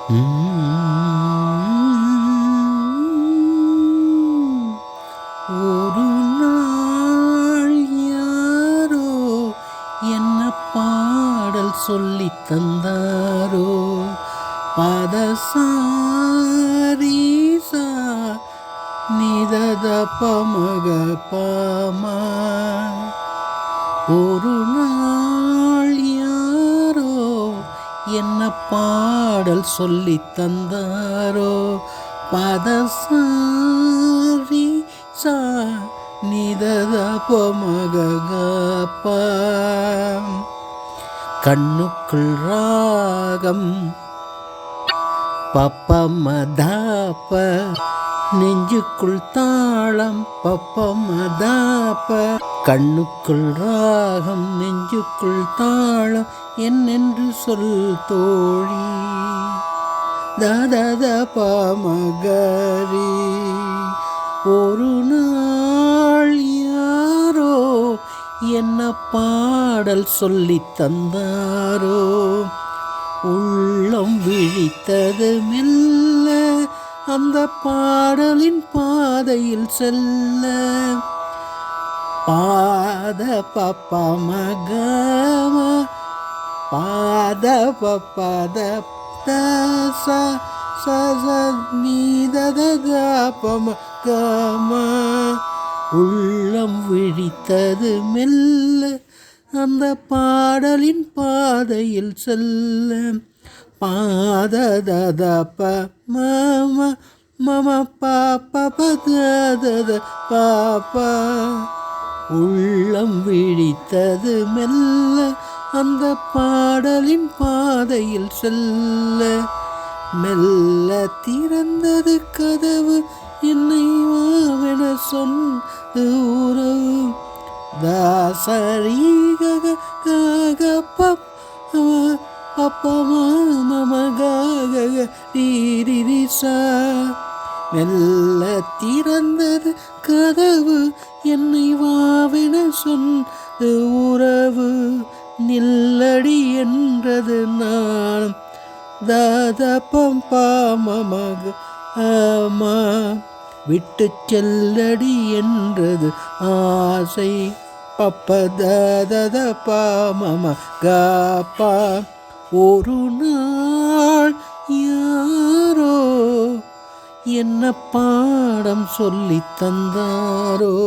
ஒரு நாள் யாரோ என்ன பாடல் சொல்லி தந்தாரோ, பதசாரீசா நிதத பமக பாமா. ஒரு நாள் யாரோ என்ன பாடல் சொல்லி தந்தாரோ, பதசாரீசா நிதத பமக பா. கண்ணுக்குள் ராகம் பப்பமதாப்ப, நெஞ்சுக்குள் தாளம் பப்பமதாப்ப. கண்ணுக்குள் ராகம் நெஞ்சுக்குள் தாளம் என்னென்று சொல் தோழி, தத பமகரி. ஒரு நாள் யாரோ என்ன பாடல் சொல்லி தந்தாரோ, உள்ளம் விழித்தது மெல்ல அந்த பாடலின் பாதையில் செல்ல. பாத பப்ப மகம பாத பப்பத தச சச நீதத பம கம. உள்ளம் விழித்தது மெல்ல அந்த பாடலின் பாதையில் செல்ல. பாதத ப மம மம பாப்ப பதத பாப்பா. உள்ளம் விழித்தது மெல்ல அந்த பாடலின் பாதையில் செல்ல. மெல்ல திறந்தது கதவு என்னை வாவென சொன்ன உறவு. தாசரி கக கக பப் பப்பமா மம கக ரீரிசா. மெல்ல திறந்தது கதவு என்னை வாவென சொன்ன உறவு. நில்லடி என்றது நானும் தாதபம் பாமமக ஆமா. விட்டு செல்லடி என்றது ஆசை பப்பதத பாமம காப்பா. ஒரு நாள் யாரோ என்ன பாடம் சொல்லி தந்தாரோ.